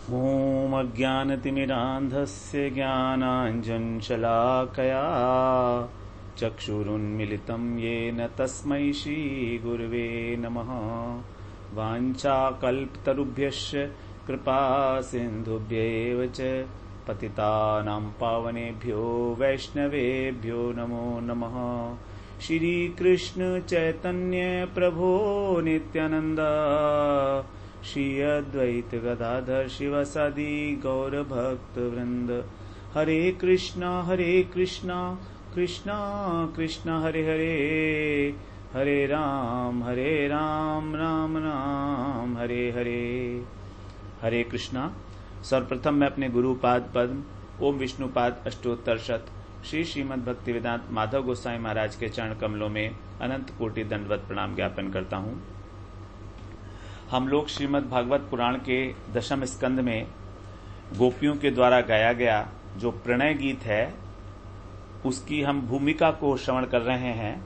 ॐ अज्ञानतिमिरान्धस्य ज्ञानाञ्जनशलाकया चक्षुरुन्मिलितं येन तस्मै श्रीगुरवे नमः। वाञ्छाकल्पतरुभ्यश्च कृपासिन्धुभ्यैव च पतितानां पावनेभ्यो वैष्णवेभ्यो नमो नमः। श्रीकृष्ण चैतन्य प्रभो नित्यानंद श्री अद्वैत गदाधर शिवसादि गौर भक्त वृंद। हरे कृष्णा कृष्णा कृष्णा हरे हरे, हरे राम राम राम हरे हरे। हरे कृष्णा। सर्वप्रथम मैं अपने गुरुपाद पद्म ओम विष्णुपाद अष्टोत्तर शत श्री श्रीमद् भक्ति वेदांत माधव गोसाई महाराज के चरण कमलों में अनंत कोटि दंडवत प्रणाम ज्ञापन करता हूँ। हम लोग श्रीमद् भागवत पुराण के दशम स्कंद में गोपियों के द्वारा गाया गया जो प्रणय गीत है उसकी हम भूमिका को श्रवण कर रहे हैं,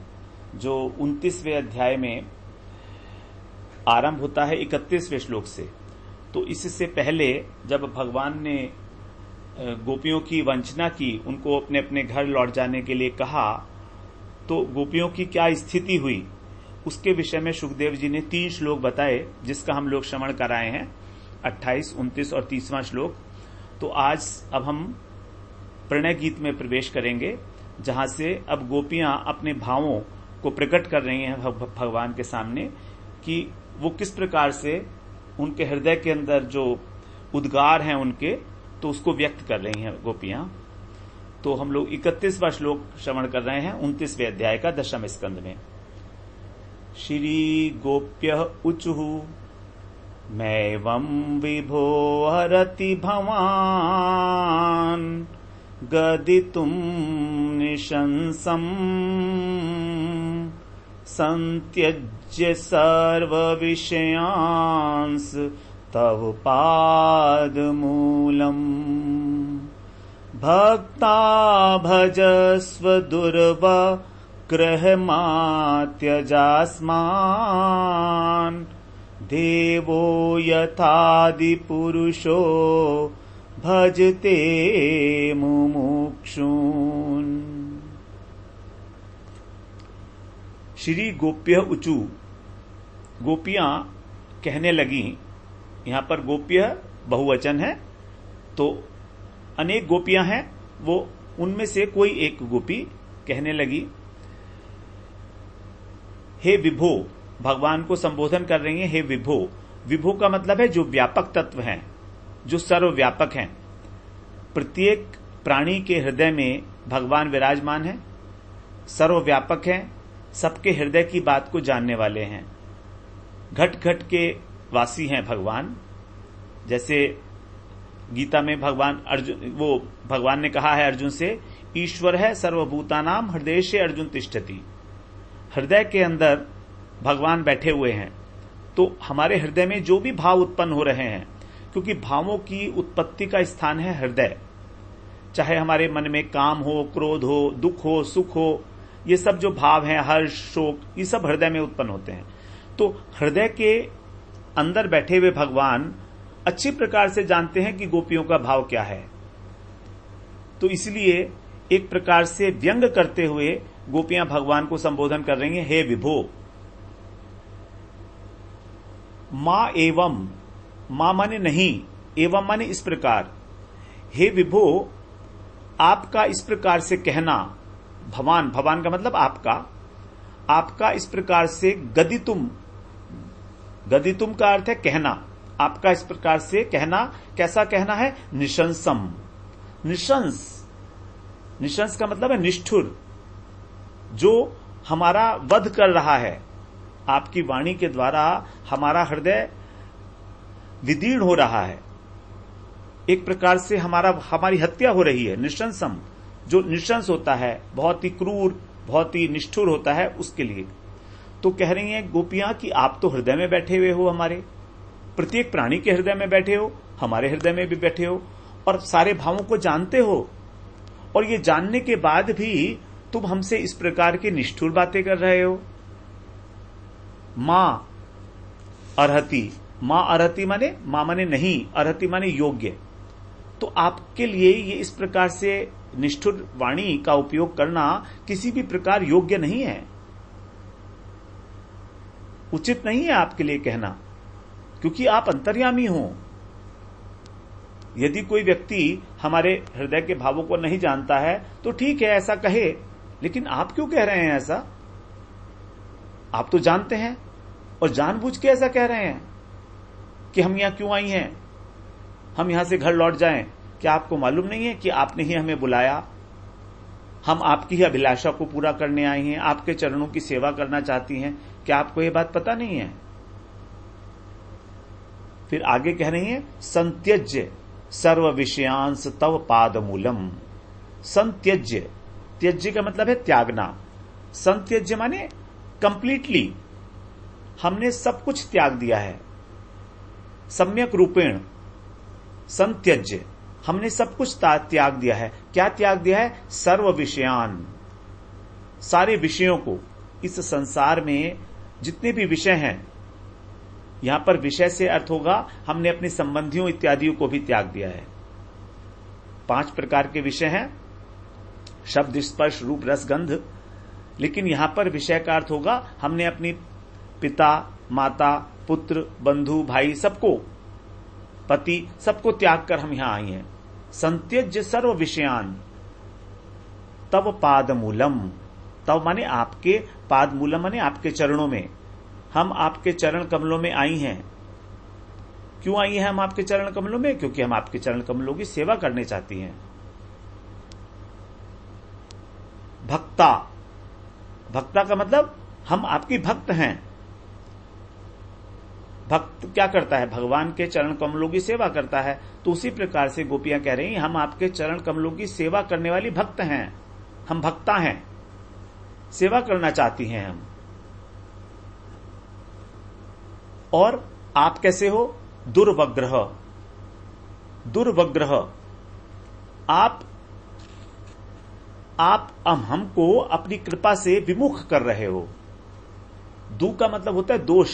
जो 29वें अध्याय में आरंभ होता है 31वें श्लोक से। तो इससे पहले जब भगवान ने गोपियों की वंचना की, उनको अपने अपने घर लौट जाने के लिए कहा, तो गोपियों की क्या स्थिति हुई उसके विषय में सुखदेव जी ने 3 श्लोक बताए, जिसका हम लोग श्रवण कराए हैं 28, 29 और 30वां श्लोक। तो आज अब हम प्रणय गीत में प्रवेश करेंगे, जहां से अब गोपियां अपने भावों को प्रकट कर रही हैं भगवान के सामने कि वो किस प्रकार से उनके हृदय के अंदर जो उद्गार हैं उनके, तो उसको व्यक्त कर रही हैं गोपियां। तो हम लोग 31वां श्लोक श्रवण कर रहे हैं 29वें अध्याय का दशम स्कंद में। श्री गोप्यः ऊचुः मैवं विभो हरति भवान् गदितुं निशंसम् संत्यज्य सर्वविषयांस तव पादमूलम् भक्ता भजस्व दुर्वग्रहमात्यजास्मान् देवो यथादिपुरुषो भजते मुमुक्षून्। श्री गोप्य ऊचु, गोपियां कहने लगी। यहां पर गोप्य बहुवचन है, तो अनेक गोपियां हैं, वो उनमें से कोई एक गोपी कहने लगी, हे विभो, भगवान को संबोधन कर रही है हे विभो। विभो का मतलब है जो व्यापक तत्व हैं, जो सर्वव्यापक हैं। प्रत्येक प्राणी के हृदय में भगवान विराजमान है, सर्वव्यापक हैं, सबके हृदय की बात को जानने वाले हैं, घट घट के वासी हैं भगवान। जैसे गीता में भगवान ने कहा है अर्जुन से, ईश्वर है सर्वभूतानाम हृदय से अर्जुन तिष्ठति। हृदय के अंदर भगवान बैठे हुए हैं। तो हमारे हृदय में जो भी भाव उत्पन्न हो रहे हैं, क्योंकि भावों की उत्पत्ति का स्थान है हृदय, चाहे हमारे मन में काम हो, क्रोध हो, दुख हो, सुख हो, ये सब जो भाव हैं, हर्ष, शोक, ये सब हृदय में उत्पन्न होते हैं। तो हृदय के अंदर बैठे हुए भगवान अच्छी प्रकार से जानते हैं कि गोपियों का भाव क्या है। तो इसलिए एक प्रकार से व्यंग करते हुए गोपियां भगवान को संबोधन कर रही हैं, हे विभो। मां एवं, मां माने नहीं, एवं माने इस प्रकार। हे विभो, आपका इस प्रकार से कहना, भवान, भवान का मतलब आपका इस प्रकार से गदितुम, गदितुम का अर्थ है कहना। आपका इस प्रकार से कहना, कैसा कहना है? निशंसम, निशंस, निशंस का मतलब है निष्ठुर, जो हमारा वध कर रहा है। आपकी वाणी के द्वारा हमारा हृदय विदीर्ण हो रहा है, एक प्रकार से हमारी हत्या हो रही है। निशंसम, जो निशंस होता है, बहुत ही क्रूर, बहुत ही निष्ठुर होता है, उसके लिए। तो कह रही हैं गोपियां कि आप तो हृदय में बैठे हुए हो, हमारे प्रत्येक प्राणी के हृदय में बैठे हो, हमारे हृदय में भी बैठे हो, और सारे भावों को जानते हो, और ये जानने के बाद भी तुम हमसे इस प्रकार की निष्ठुर बातें कर रहे हो। मां अर्हति, मां अर्हति माने, मां माने नहीं, अर्हति माने योग्य। तो आपके लिए ये इस प्रकार से निष्ठुर वाणी का उपयोग करना किसी भी प्रकार योग्य नहीं है, उचित नहीं है आपके लिए कहना, क्योंकि आप अंतर्यामी हो। यदि कोई व्यक्ति हमारे हृदय के भावों को नहीं जानता है तो ठीक है, ऐसा कहे, लेकिन आप क्यों कह रहे हैं ऐसा? आप तो जानते हैं और जानबूझ के ऐसा कह रहे हैं कि हम यहां क्यों आई हैं, हम यहां से घर लौट जाएं। क्या आपको मालूम नहीं है कि आपने ही हमें बुलाया? हम आपकी ही अभिलाषा को पूरा करने आई हैं, आपके चरणों की सेवा करना चाहती हैं। क्या आपको यह बात पता नहीं है? फिर आगे कह रही हैं, संत्यज्य सर्व विषयांश तव पाद मूलम। संत्यज्य, त्यज्य का मतलब है त्यागना। संत्यज्य माने कंप्लीटली, हमने सब कुछ त्याग दिया है, सम्यक रूपेण। संत्यज्य, हमने सब कुछ त्याग दिया है। क्या त्याग दिया है? सर्व विषयान, सारे विषयों को। इस संसार में जितने भी विषय हैं, यहां पर विषय से अर्थ होगा हमने अपने संबंधियों इत्यादियों को भी त्याग दिया है। 5 प्रकार के विषय हैं, शब्द, स्पर्श, रूप, रस, गंध। लेकिन यहां पर विषय का अर्थ होगा हमने अपनी पिता, माता, पुत्र, बंधु, भाई, सबको, पति, सबको त्याग कर हम यहां आई हैं। संत्यज्य सर्व विषयान तव पाद मूलम। तव माने आपके, पाद मूलम माने आपके चरणों में। हम आपके चरण कमलों में आई हैं। क्यों आई हैं हम आपके चरण कमलों में? क्योंकि हम आपके चरण कमलों की सेवा करने चाहती हैं। भक्ता, भक्ता का मतलब हम आपकी भक्त हैं। भक्त क्या करता है? भगवान के चरण कमलों की सेवा करता है। तो उसी प्रकार से गोपियां कह रही हैं, हम आपके चरण कमलों की सेवा करने वाली भक्त हैं, हम भक्ता हैं, सेवा करना चाहती हैं हम। और आप कैसे हो? दुर्वग्रह, दुर्वग्रह, आप हमको अपनी कृपा से विमुख कर रहे हो। दु का मतलब होता है दोष,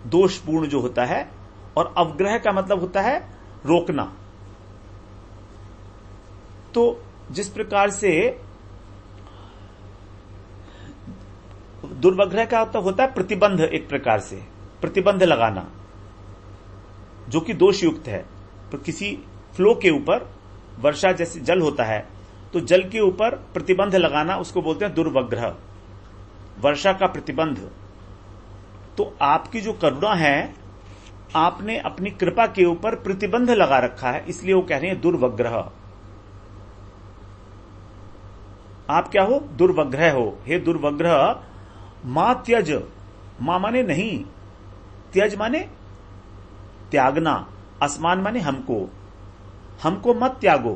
दोषपूर्ण जो होता है, और अवग्रह का मतलब होता है रोकना। तो जिस प्रकार से दुर्वग्रह का होता है प्रतिबंध, एक प्रकार से प्रतिबंध लगाना जो कि दोष युक्त है। तो किसी फ्लो के ऊपर, वर्षा जैसे जल होता है तो जल के ऊपर प्रतिबंध लगाना, उसको बोलते हैं दुर्वग्रह, वर्षा का प्रतिबंध। तो आपकी जो करुणा है, आपने अपनी कृपा के ऊपर प्रतिबंध लगा रखा है, इसलिए वो कह रहे हैं दुर्वग्रह। आप क्या हो? दुर्वग्रह हो। हे दुर्वग्रह, मां त्यज, मां माने नहीं, त्यज माने त्यागना, आसमान माने हमको, हमको मत त्यागो।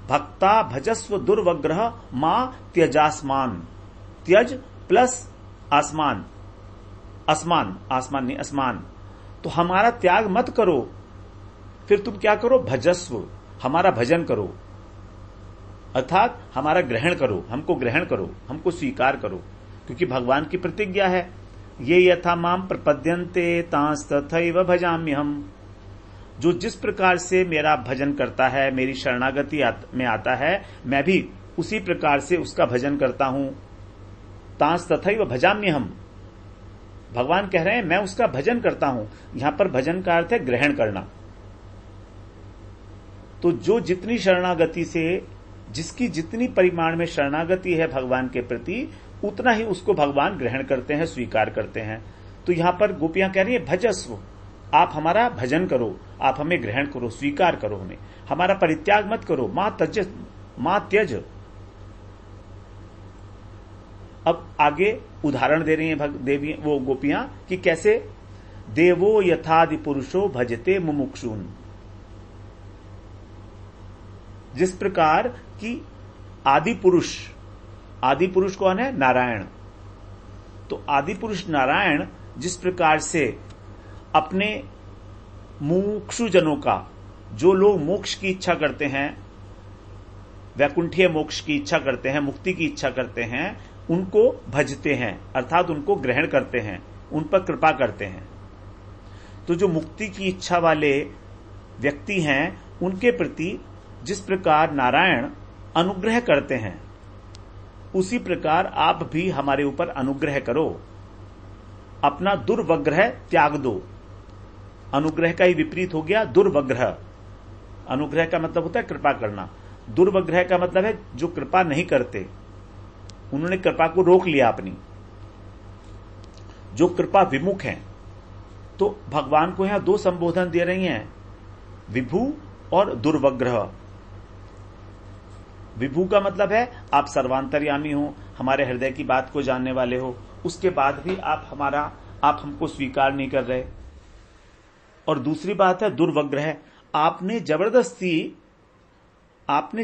भक्ता भजस्व दुर्वग्रह मां त्यजास्मान। त्यज प्लस आसमान, आसमान, आसमान नहीं आसमान। तो हमारा त्याग मत करो, फिर तुम क्या करो? भजस्व, हमारा भजन करो, अर्थात हमारा ग्रहण करो, हमको ग्रहण करो, हमको स्वीकार करो। क्योंकि भगवान की प्रतिज्ञा है, ये यथा माम प्रपद्यन्ते तांस तथैव भजाम्यहम्। जो जिस प्रकार से मेरा भजन करता है, मेरी शरणागति में आता है, मैं भी उसी प्रकार से उसका भजन करता हूं। तांस तथैव भजाम्यहम्, भगवान कह रहे हैं मैं उसका भजन करता हूं। यहां पर भजन का अर्थ है ग्रहण करना। तो जो जितनी शरणागति से, जिसकी जितनी परिमाण में शरणागति है भगवान के प्रति, उतना ही उसको भगवान ग्रहण करते हैं, स्वीकार करते हैं। तो यहां पर गोपियां कह रही है भजस्व, आप हमारा भजन करो, आप हमें ग्रहण करो, स्वीकार करो, हमें, हमारा परित्याग मत करो। मां त्यज। अब आगे उदाहरण दे रही हैं देवी, वो गोपियां, कि कैसे देवो यथादि पुरुषो भजते मुमुक्षुन। जिस प्रकार की आदि पुरुष कौन है? नारायण। तो आदि पुरुष नारायण जिस प्रकार से अपने मुमुक्षुजनों का, जो लोग मोक्ष की इच्छा करते हैं, वैकुंठीय मोक्ष की इच्छा करते हैं, मुक्ति की इच्छा करते हैं, उनको भजते हैं, अर्थात उनको ग्रहण करते हैं। उन पर कृपा करते हैं। तो जो मुक्ति की इच्छा वाले व्यक्ति हैं, उनके प्रति जिस प्रकार नारायण अनुग्रह करते हैं, उसी प्रकार आप भी हमारे ऊपर अनुग्रह करो, अपना दुर्वग्रह त्याग दो। अनुग्रह का ही विपरीत हो गया दुर्वग्रह। अनुग्रह का मतलब होता है कृपा करना, दुर्वग्रह का मतलब है जो कृपा नहीं करते, उन्होंने कृपा को रोक लिया अपनी, जो कृपा विमुख हैं। तो भगवान को यहां दो संबोधन दे रही हैं, विभु और दुर्वग्रह। विभु का मतलब है आप सर्वांतर्यामी हो, हमारे हृदय की बात को जानने वाले हो, उसके बाद भी आप हमको स्वीकार नहीं कर रहे। और दूसरी बात है दुर्वग्रह, आपने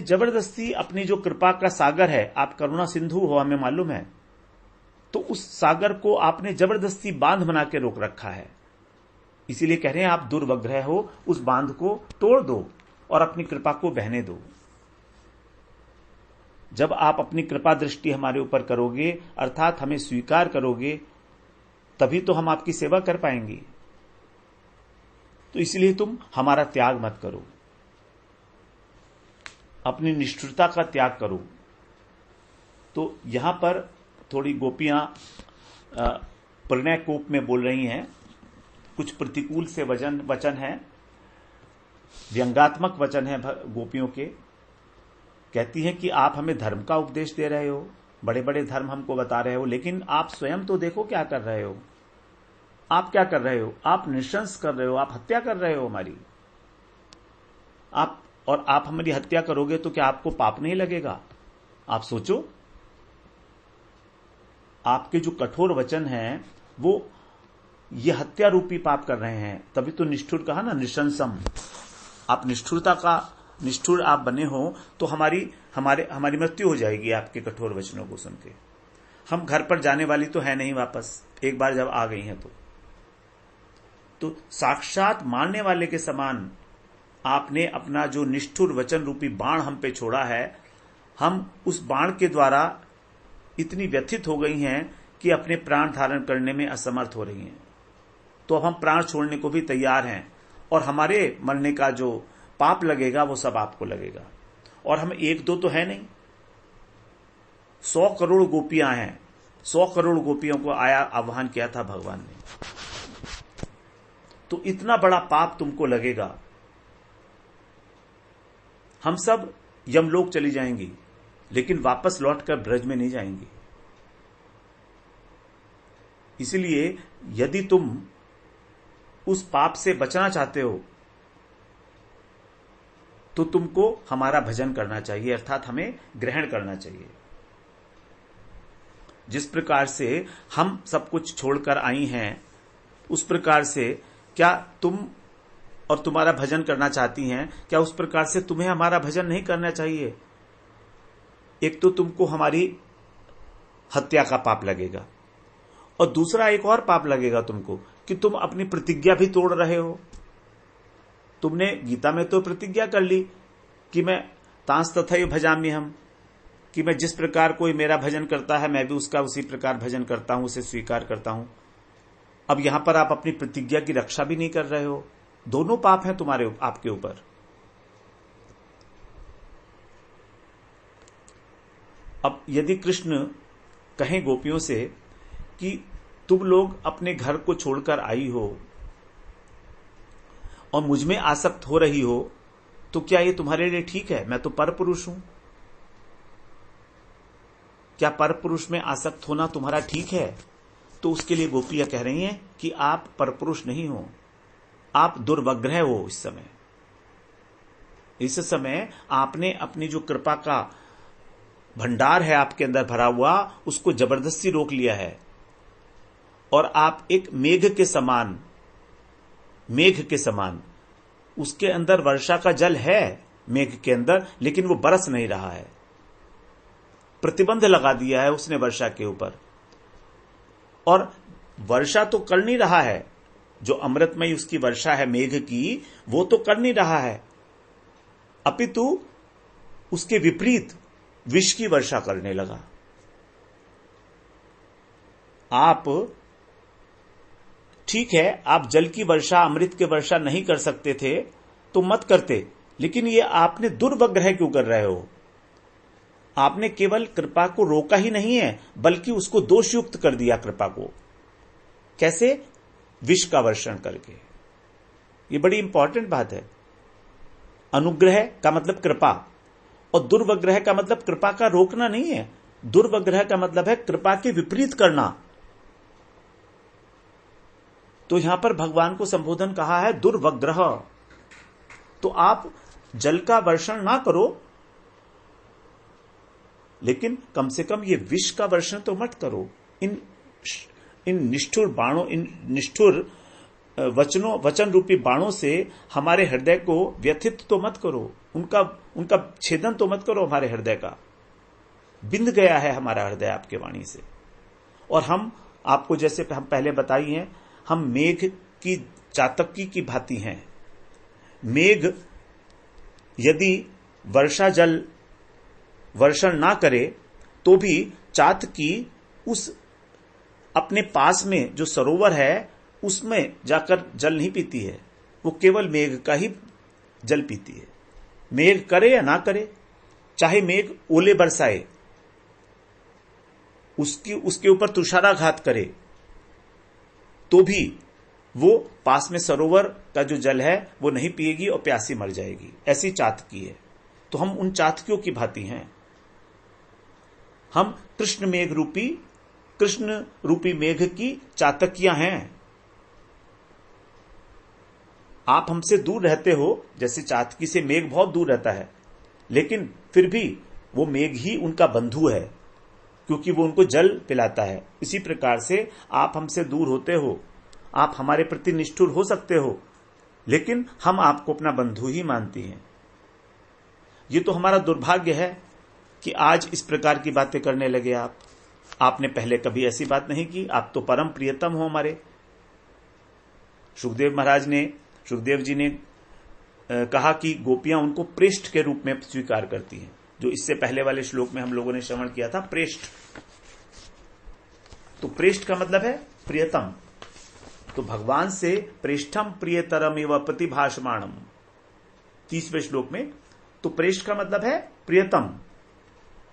जबरदस्ती अपनी जो कृपा का सागर है, आप करुणा सिंधु हो, हमें मालूम है, तो उस सागर को आपने जबरदस्ती बांध बना के रोक रखा है। इसीलिए कह रहे हैं आप दुर्वग्रह हो, उस बांध को तोड़ दो और अपनी कृपा को बहने दो। जब आप अपनी कृपा दृष्टि हमारे ऊपर करोगे, अर्थात हमें स्वीकार करोगे, तभी तो हम आपकी सेवा कर पाएंगे। तो इसलिए तुम हमारा त्याग मत करो, अपनी निष्ठुरता का त्याग करो। तो यहां पर थोड़ी गोपियां प्रणय कोप में बोल रही हैं, कुछ प्रतिकूल से वचन है, व्यंगात्मक वचन है गोपियों के। कहती हैं कि आप हमें धर्म का उपदेश दे रहे हो, बड़े बड़े धर्म हमको बता रहे हो, लेकिन आप स्वयं तो देखो क्या कर रहे हो। आप क्या कर रहे हो? आप नृशंस कर रहे हो, आप हत्या कर रहे हो हमारी। आप हमारी हत्या करोगे तो क्या आपको पाप नहीं लगेगा? आप सोचो, आपके जो कठोर वचन हैं वो ये हत्या रूपी पाप कर रहे हैं। तभी तो निष्ठुर कहा ना, निशंसम। आप निष्ठुर आप बने हो तो हमारी मृत्यु हो जाएगी आपके कठोर वचनों को सुन के। हम घर पर जाने वाली तो है नहीं वापस, एक बार जब आ गई हैं तो साक्षात मारने वाले के समान आपने अपना जो निष्ठुर वचन रूपी बाण हम पे छोड़ा है। हम उस बाण के द्वारा इतनी व्यथित हो गई हैं कि अपने प्राण धारण करने में असमर्थ हो रही हैं। तो अब हम प्राण छोड़ने को भी तैयार हैं, और हमारे मरने का जो पाप लगेगा वो सब आपको लगेगा। और हम एक दो तो है नहीं, 100 करोड़ गोपियां हैं। 100 करोड़ गोपियों को आह्वान किया था भगवान ने। तो इतना बड़ा पाप तुमको लगेगा। हम सब यमलोक चली जाएंगी, लेकिन वापस लौटकर ब्रज में नहीं जाएंगी। इसलिए यदि तुम उस पाप से बचना चाहते हो तो तुमको हमारा भजन करना चाहिए, अर्थात हमें ग्रहण करना चाहिए। जिस प्रकार से हम सब कुछ छोड़कर आई हैं, उस प्रकार से क्या तुम और तुम्हारा भजन करना चाहती हैं? क्या उस प्रकार से तुम्हें हमारा भजन नहीं करना चाहिए? एक तो तुमको हमारी हत्या का पाप लगेगा, और दूसरा एक और पाप लगेगा तुमको कि तुम अपनी प्रतिज्ञा भी तोड़ रहे हो। तुमने गीता में तो प्रतिज्ञा कर ली कि मैं तांस तथैव भजामि हम, कि मैं जिस प्रकार कोई मेरा भजन करता है मैं भी उसका उसी प्रकार भजन करता हूं, उसे स्वीकार करता हूं। अब यहां पर आप अपनी प्रतिज्ञा की रक्षा भी नहीं कर रहे हो। दोनों पाप हैं आपके ऊपर। अब यदि कृष्ण कहें गोपियों से कि तुम लोग अपने घर को छोड़कर आई हो और मुझ में आसक्त हो रही हो, तो क्या ये तुम्हारे लिए ठीक है? मैं तो परपुरुष हूं। क्या परपुरुष में आसक्त होना तुम्हारा ठीक है? तो उसके लिए गोपियां कह रही हैं कि आप परपुरुष नहीं हो, आप दुर्वग्रह हो। इस समय आपने अपनी जो कृपा का भंडार है आपके अंदर भरा हुआ, उसको जबरदस्ती रोक लिया है। और आप एक मेघ के समान उसके अंदर वर्षा का जल है, मेघ के अंदर, लेकिन वो बरस नहीं रहा है। प्रतिबंध लगा दिया है उसने वर्षा के ऊपर, और वर्षा तो कर नहीं रहा है। जो अमृतमयी उसकी वर्षा है मेघ की, वो तो कर नहीं रहा है, अपितु उसके विपरीत विष की वर्षा करने लगा। आप ठीक है, आप जल की वर्षा, अमृत की वर्षा नहीं कर सकते थे तो मत करते, लेकिन ये आपने दुर्वग्रह क्यों कर रहे हो? आपने केवल कृपा को रोका ही नहीं है, बल्कि उसको दोषयुक्त कर दिया कृपा को। कैसे? विष का वर्षण करके। ये बड़ी इंपॉर्टेंट बात है। अनुग्रह का मतलब कृपा, और दुर्वग्रह का मतलब कृपा का रोकना नहीं है। दुर्वग्रह का मतलब है कृपा के विपरीत करना। तो यहां पर भगवान को संबोधन कहा है दुर्वग्रह। तो आप जल का वर्षण ना करो, लेकिन कम से कम ये विष का वर्षण तो मत करो। इन निष्ठुर बाणों, इन निष्ठुर वचन रूपी बाणों से हमारे हृदय को व्यथित तो मत करो, उनका छेदन तो मत करो हमारे हृदय का। बिंद गया है हमारा हृदय आपके वाणी से। और हम आपको, जैसे हम पहले बताई हैं, हम मेघ की चातकी की भांति हैं। मेघ यदि वर्षा जल वर्षण ना करे तो भी चातकी उस अपने पास में जो सरोवर है उसमें जाकर जल नहीं पीती है, वो केवल मेघ का ही जल पीती है। मेघ करे या ना करे, चाहे मेघ ओले बरसाए, उसके ऊपर तुषाराघात करे, तो भी वो पास में सरोवर का जो जल है वो नहीं पिएगी और प्यासी मर जाएगी। ऐसी चातकी है। तो हम उन चातकियों की भांति हैं। हम कृष्ण रूपी मेघ की चातकियां हैं। आप हमसे दूर रहते हो, जैसे चातकी से मेघ बहुत दूर रहता है, लेकिन फिर भी वो मेघ ही उनका बंधु है, क्योंकि वो उनको जल पिलाता है। इसी प्रकार से आप हमसे दूर होते हो, आप हमारे प्रति निष्ठुर हो सकते हो, लेकिन हम आपको अपना बंधु ही मानती हैं। ये तो हमारा दुर्भाग्य है कि आज इस प्रकार की बातें करने लगे आप। आपने पहले कभी ऐसी बात नहीं की। आप तो परम प्रियतम हो हमारे। सुखदेव जी ने कहा कि गोपियां उनको प्रेष्ठ के रूप में स्वीकार करती हैं, जो इससे पहले वाले श्लोक में हम लोगों ने श्रवण किया था, प्रेष्ठ। तो प्रेष्ठ का मतलब है प्रियतम। तो भगवान से प्रेष्ठम प्रियतरम एवं प्रतिभाषमाणम, 30वें श्लोक में। तो प्रेष्ठ का मतलब है प्रियतम।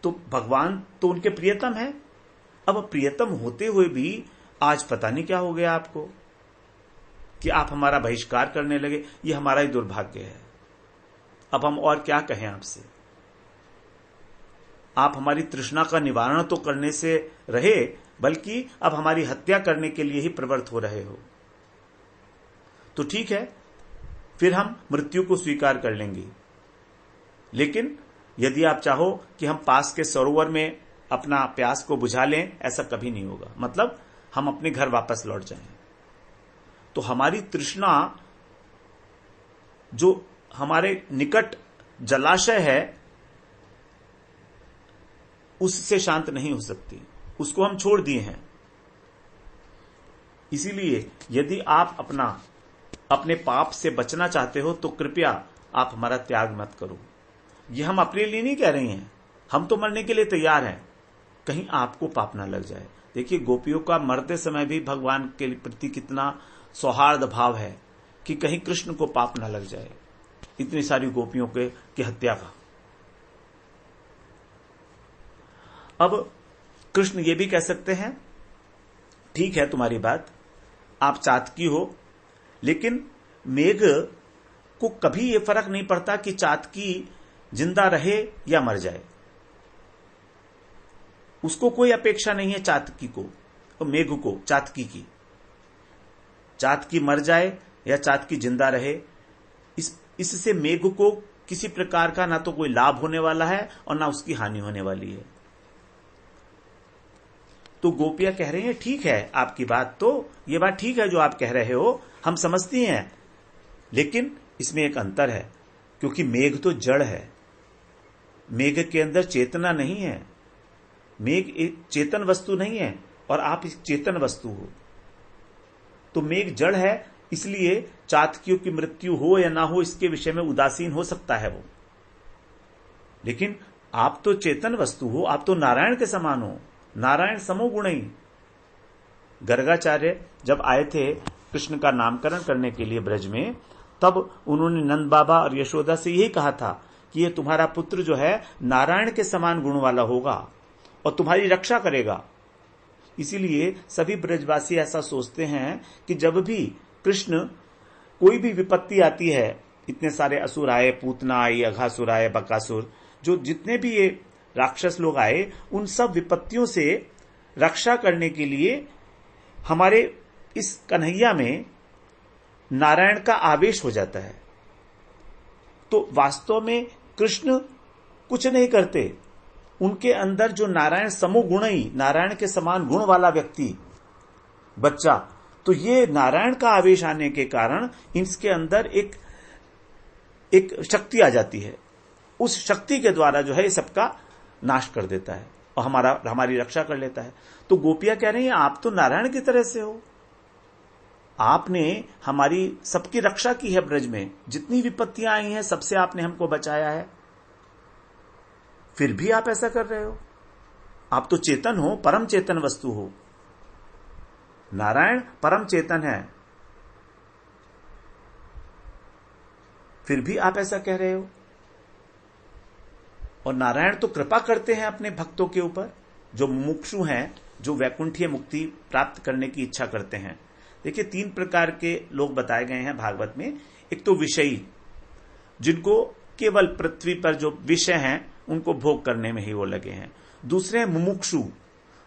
तो भगवान तो उनके प्रियतम है। अब प्रियतम होते हुए भी आज पता नहीं क्या हो गया आपको कि आप हमारा बहिष्कार करने लगे। ये हमारा ही दुर्भाग्य है। अब हम और क्या कहें आपसे। आप हमारी तृष्णा का निवारण तो करने से रहे, बल्कि अब हमारी हत्या करने के लिए ही प्रवृत्त हो रहे हो। तो ठीक है, फिर हम मृत्यु को स्वीकार कर लेंगे। लेकिन यदि आप चाहो कि हम पास के सरोवर में अपना प्यास को बुझा लें, ऐसा कभी नहीं होगा। मतलब हम अपने घर वापस लौट जाएं। तो हमारी तृष्णा जो हमारे निकट जलाशय है उससे शांत नहीं हो सकती, उसको हम छोड़ दिए हैं। इसीलिए यदि आप अपने पाप से बचना चाहते हो तो कृपया आप हमारा त्याग मत करो। ये हम अपने लिए नहीं कह रहे हैं, हम तो मरने के लिए तैयार हैं, कहीं आपको पाप ना लग जाए। देखिए, गोपियों का मरते समय भी भगवान के प्रति कितना सौहार्द भाव है कि कहीं कृष्ण को पाप ना लग जाए, इतनी सारी गोपियों की हत्या का। अब कृष्ण ये भी कह सकते हैं, ठीक है तुम्हारी बात, आप चातकी हो, लेकिन मेघ को कभी ये फर्क नहीं पड़ता कि चातकी जिंदा रहे या मर जाए। उसको कोई अपेक्षा नहीं है चातकी को, मेघ को, चातकी की। चातकी मर जाए या चातकी जिंदा रहे, इससे मेघ को किसी प्रकार का ना तो कोई लाभ होने वाला है और ना उसकी हानि होने वाली है। तो गोपियां कह रही हैं, ठीक है आपकी बात, तो ये बात ठीक है जो आप कह रहे हो, हम समझती हैं, लेकिन इसमें एक अंतर है, क्योंकि मेघ तो जड़ है, मेघ के अंदर चेतना नहीं है। मेघ एक चेतन वस्तु नहीं है और आप एक चेतन वस्तु हो। तो मेघ जड़ है, इसलिए चातकियों की मृत्यु हो या ना हो इसके विषय में उदासीन हो सकता है वो। लेकिन आप तो चेतन वस्तु हो, आप तो नारायण के समान हो, नारायण समोगुणी। गर्गाचार्य जब आए थे कृष्ण का नामकरण करने के लिए ब्रज में, तब उन्होंने नंद बाबा और यशोदा से यही कहा था कि ये तुम्हारा पुत्र जो है नारायण के समान गुण वाला होगा और तुम्हारी रक्षा करेगा। इसीलिए सभी ब्रजवासी ऐसा सोचते हैं कि जब भी कृष्ण कोई भी विपत्ति आती है, इतने सारे असुर आए, पूतना आई, अघासुर आए, बकासुर, जो जितने भी ये राक्षस लोग आए, उन सब विपत्तियों से रक्षा करने के लिए हमारे इस कन्हैया में नारायण का आवेश हो जाता है। तो वास्तव में कृष्ण कुछ नहीं करते, उनके अंदर जो नारायण समोगुणी, नारायण के समान गुण वाला व्यक्ति, बच्चा, तो ये नारायण का आवेश आने के कारण इसके अंदर एक शक्ति आ जाती है। उस शक्ति के द्वारा जो है ये सबका नाश कर देता है और हमारी रक्षा कर लेता है। तो गोपियां कह रही हैं, आप तो नारायण की तरह से हो, आपने हमारी सबकी रक्षा की है ब्रज में, जितनी विपत्तियां आई हैं सबसे आपने हमको बचाया है, फिर भी आप ऐसा कर रहे हो। आप तो चेतन हो, परम चेतन वस्तु हो, नारायण परम चेतन है, फिर भी आप ऐसा कह रहे हो। और नारायण तो कृपा करते हैं अपने भक्तों के ऊपर, जो मुमुक्षु हैं, जो वैकुंठीय मुक्ति प्राप्त करने की इच्छा करते हैं। देखिए, 3 प्रकार के लोग बताए गए हैं भागवत में। एक तो विषयी, जिनको केवल पृथ्वी पर जो विषय हैं उनको भोग करने में ही वो लगे हैं। दूसरे हैं मुमुक्षु।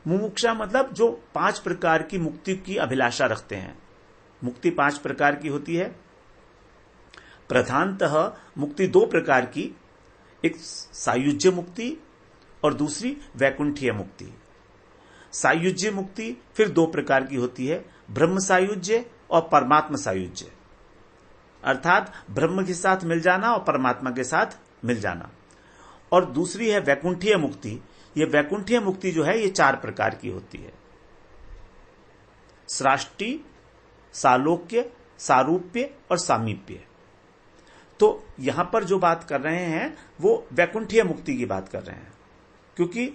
मुमुक्षा मतलब जो 5 प्रकार की मुक्ति की अभिलाषा रखते हैं। मुक्ति 5 प्रकार की होती है। प्रधानतः मुक्ति 2 प्रकार की, एक सायुज्य मुक्ति और दूसरी वैकुंठीय मुक्ति। सायुज्य मुक्ति फिर 2 प्रकार की होती है, ब्रह्म सायुज्य और परमात्मा सायुज्य, अर्थात ब्रह्म के साथ मिल जाना और परमात्मा के साथ मिल जाना। और दूसरी है वैकुंठीय मुक्ति। यह वैकुंठीय मुक्ति जो है ये 4 प्रकार की होती है, सृष्टि, सालोक्य, सारूप्य और सामीप्य। तो यहां पर जो बात कर रहे हैं वो वैकुंठीय मुक्ति की बात कर रहे हैं, क्योंकि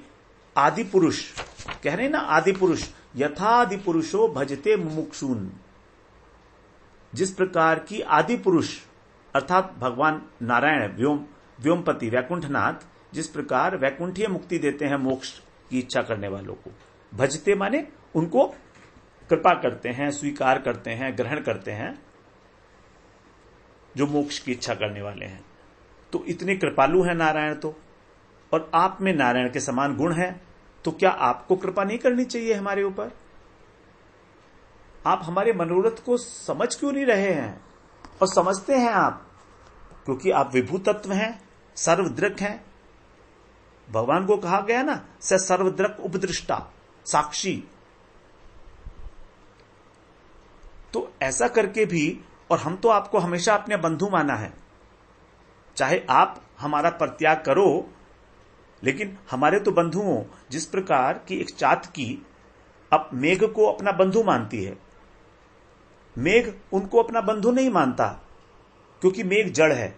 आदि पुरुष कह रहे हैं ना, आदि पुरुष यथादि पुरुषो भजते मुमुक्षून। जिस प्रकार की आदि पुरुष अर्थात भगवान नारायण व्योमपति वैकुंठनाथ जिस प्रकार वैकुंठीय मुक्ति देते हैं मोक्ष की इच्छा करने वालों को, भजते माने उनको कृपा करते हैं, स्वीकार करते हैं, ग्रहण करते हैं, जो मोक्ष की इच्छा करने वाले हैं। तो इतने कृपालु हैं नारायण तो, और आप में नारायण के समान गुण है, तो क्या आपको कृपा नहीं करनी चाहिए हमारे ऊपर? आप हमारे मनोरथ को समझ क्यों नहीं रहे हैं? और समझते हैं आप, क्योंकि आप विभू तत्व हैं, सर्वदृक् हैं। भगवान को कहा गया ना, स सर्वदृक् उपदृष्टा, साक्षी। तो ऐसा करके भी, और हम तो आपको हमेशा अपने बंधु माना है, चाहे आप हमारा परित्याग करो, लेकिन हमारे तो बंधु हो। जिस प्रकार की एक चातकी अब मेघ को अपना बंधु मानती है, मेघ उनको अपना बंधु नहीं मानता, क्योंकि मेघ जड़ है।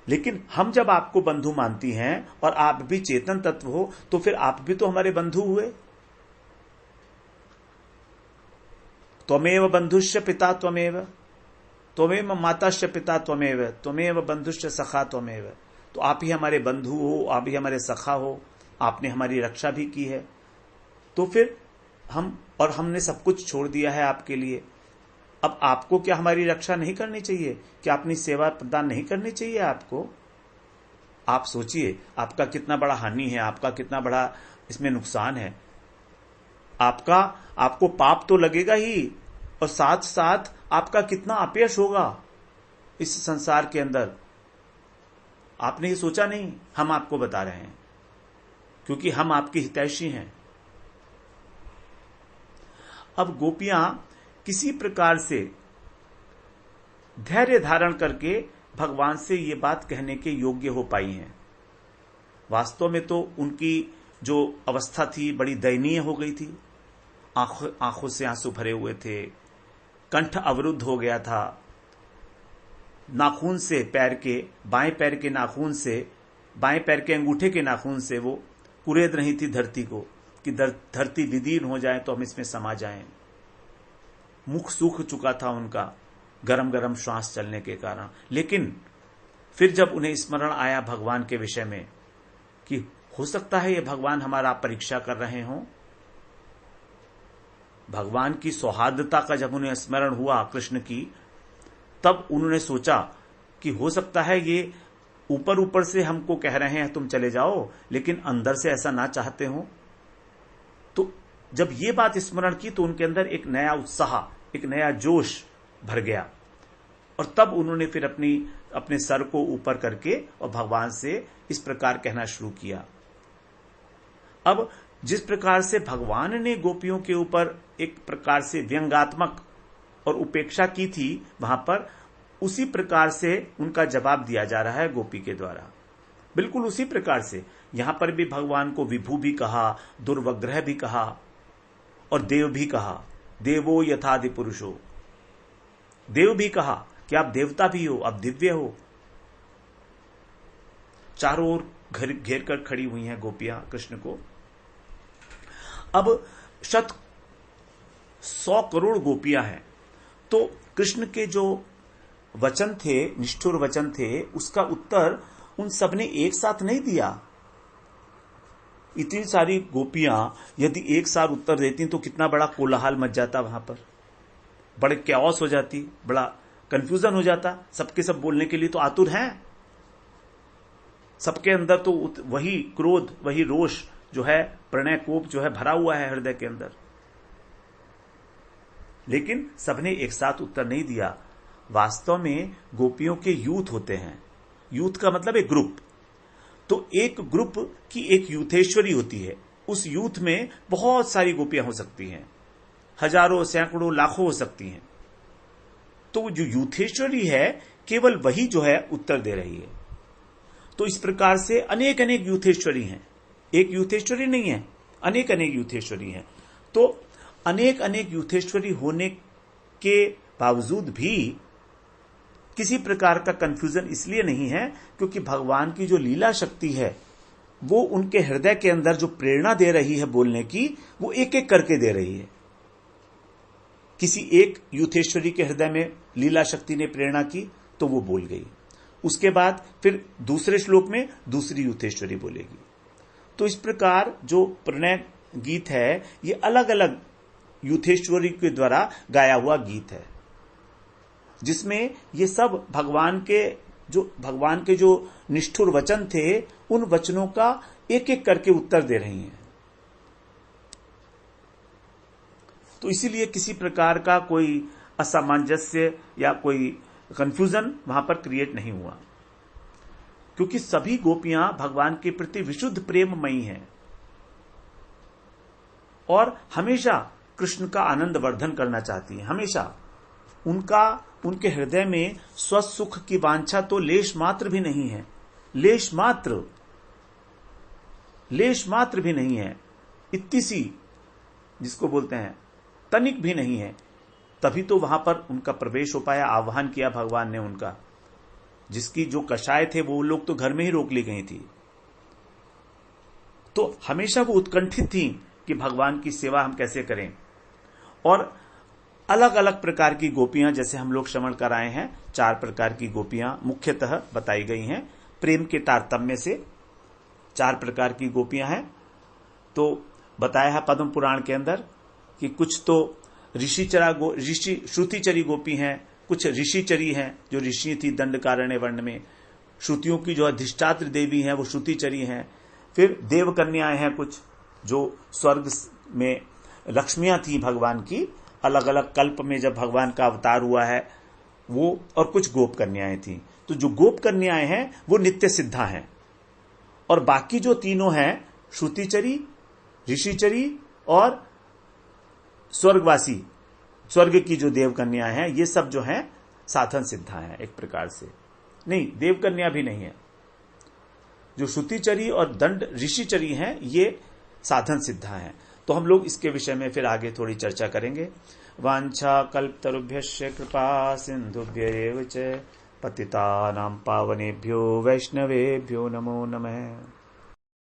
लेकिन हम जब आपको बंधु मानती हैं और आप भी चेतन तत्व हो, तो फिर आप भी तो हमारे बंधु हुए। त्वमेव बंधुश्च पिता त्वमेव, त्वमेव माताश्च पिता त्वमेव, त्वमेव बंधुश्च सखा त्वमेव। तो आप ही हमारे बंधु हो, आप ही हमारे सखा हो, आपने हमारी रक्षा भी की है। तो फिर हमने सब कुछ छोड़ दिया है आपके लिए। अब आपको क्या हमारी रक्षा नहीं करनी चाहिए? क्या अपनी सेवा प्रदान नहीं करनी चाहिए आपको? आप सोचिए, आपका कितना बड़ा हानि है, आपका कितना बड़ा इसमें नुकसान है। आपको पाप तो लगेगा ही, और साथ साथ आपका कितना अपयश होगा इस संसार के अंदर। आपने ये सोचा नहीं, हम आपको बता रहे हैं, क्योंकि हम आपके हितैषी हैं। अब गोपियां किसी प्रकार से धैर्य धारण करके भगवान से ये बात कहने के योग्य हो पाई हैं। वास्तव में तो उनकी जो अवस्था थी बड़ी दयनीय हो गई थी। आंखों से आंसू भरे हुए थे, कंठ अवरुद्ध हो गया था, नाखून से बाएं पैर के नाखून से, बाएं पैर के अंगूठे के नाखून से वो कुरेद रही थी धरती को, कि धरती विदीर्ण हो जाए तो हम इसमें समा जाएं। मुख सूख चुका था उनका गरम गरम श्वास चलने के कारण। लेकिन फिर जब उन्हें स्मरण आया भगवान के विषय में कि हो सकता है ये भगवान हमारा परीक्षा कर रहे हों, भगवान की सौहार्दता का जब उन्हें स्मरण हुआ कृष्ण की, तब उन्होंने सोचा कि हो सकता है ये ऊपर ऊपर से हमको कह रहे हैं तुम चले जाओ, लेकिन अंदर से ऐसा ना चाहते हो। तो जब ये बात स्मरण की तो उनके अंदर एक नया उत्साह, एक नया जोश भर गया, और तब उन्होंने फिर अपने सर को ऊपर करके और भगवान से इस प्रकार कहना शुरू किया। अब जिस प्रकार से भगवान ने गोपियों के ऊपर एक प्रकार से व्यंग्यात्मक और उपेक्षा की थी वहां पर, उसी प्रकार से उनका जवाब दिया जा रहा है गोपी के द्वारा। बिल्कुल उसी प्रकार से यहां पर भी भगवान को विभु भी कहा, दुर्वग्रह भी कहा और देव भी कहा। देवो यथादि पुरुषो, देव भी कहा कि आप देवता भी हो, आप दिव्य हो। चारों ओर घेर कर खड़ी हुई हैं गोपियां कृष्ण को। अब 100 करोड़ गोपियां हैं, तो कृष्ण के जो वचन थे, निष्ठुर वचन थे, उसका उत्तर उन सब ने एक साथ नहीं दिया। इतनी सारी गोपियां यदि एक साथ उत्तर देती तो कितना बड़ा कोलाहल मच जाता वहां पर, बड़े कैओस हो जाती, बड़ा कंफ्यूजन हो जाता। सबके सब बोलने के लिए तो आतुर हैं, सबके अंदर तो वही क्रोध, वही रोष जो है, प्रणय कोप जो है भरा हुआ है हृदय के अंदर। लेकिन सबने एक साथ उत्तर नहीं दिया। वास्तव में गोपियों के यूथ होते हैं, यूथ का मतलब एक ग्रुप। तो एक ग्रुप की एक यूथेश्वरी होती है, उस यूथ में बहुत सारी गोपियां हो सकती हैं, हजारों सैकड़ों लाखों हो सकती हैं। तो जो यूथेश्वरी है केवल वही जो है उत्तर दे रही है। तो इस प्रकार से अनेक अनेक यूथेश्वरी हैं, एक यूथेश्वरी नहीं है, अनेक अनेक यूथेश्वरी हैं। तो अनेक अनेक यूथेश्वरी होने के बावजूद भी किसी प्रकार का कंफ्यूजन इसलिए नहीं है क्योंकि भगवान की जो लीला शक्ति है वो उनके हृदय के अंदर जो प्रेरणा दे रही है बोलने की, वो एक एक करके दे रही है। किसी एक यूथेश्वरी के हृदय में लीला शक्ति ने प्रेरणा की तो वो बोल गई, उसके बाद फिर दूसरे श्लोक में दूसरी यूथेश्वरी बोलेगी। तो इस प्रकार जो प्रणय गीत है ये अलग अलग यूथेश्वरी के द्वारा गाया हुआ गीत है, जिसमें ये सब भगवान के जो निष्ठुर वचन थे उन वचनों का एक एक करके उत्तर दे रही हैं। तो इसीलिए किसी प्रकार का कोई असामंजस्य या कोई कंफ्यूजन वहां पर क्रिएट नहीं हुआ, क्योंकि सभी गोपियां भगवान के प्रति विशुद्ध प्रेममयी हैं और हमेशा कृष्ण का आनंद वर्धन करना चाहती हैं। हमेशा उनके हृदय में स्वसुख की वांछा तो लेश मात्र भी नहीं है, लेश मात्र भी नहीं है, इतनी सी जिसको बोलते हैं तनिक भी नहीं है। तभी तो वहां पर उनका प्रवेश हो पाया, आह्वान किया भगवान ने उनका। जिसकी जो कषाय थे वो लोग तो घर में ही रोक ली गई थी। तो हमेशा वो उत्कंठित थी कि भगवान की सेवा हम कैसे करें। और अलग अलग प्रकार की गोपियां, जैसे हम लोग श्रवण कराए हैं, 4 प्रकार की गोपियां मुख्यतः बताई गई हैं। प्रेम के तारतम्य से 4 प्रकार की गोपियां हैं। तो बताया है पद्म पुराण के अंदर कि कुछ तो ऋषि श्रुतिचरी गोपी हैं, कुछ ऋषिचरी हैं जो ऋषि थी दंडकारण्य वर्ण में, श्रुतियों की जो अधिष्ठात्र देवी हैं वो श्रुतिचरी हैं। फिर देव कन्याएं हैं कुछ जो स्वर्ग में लक्ष्मियां थी भगवान की, अलग अलग कल्प में जब भगवान का अवतार हुआ है वो, और कुछ गोप कन्याएं थी। तो जो गोप कन्याएं हैं वो नित्य सिद्धा हैं, और बाकी जो तीनों हैं श्रुतिचरी, ऋषिचरी और स्वर्गवासी, स्वर्ग की जो देव कन्याएं हैं, ये सब जो हैं साधन सिद्धा हैं एक प्रकार से। नहीं, देव कन्या भी नहीं है। जो श्रुतिचरी और दंड ऋषिचरी हैं ये साधन सिद्धा हैं। तो हम लोग इसके विषय में फिर आगे थोड़ी चर्चा करेंगे। वांछा कल्पतरुभ्यश्च कृपा सिंधुभ्यैव च पतितानां पावनेभ्यो वैष्णवेभ्यो नमो नमः।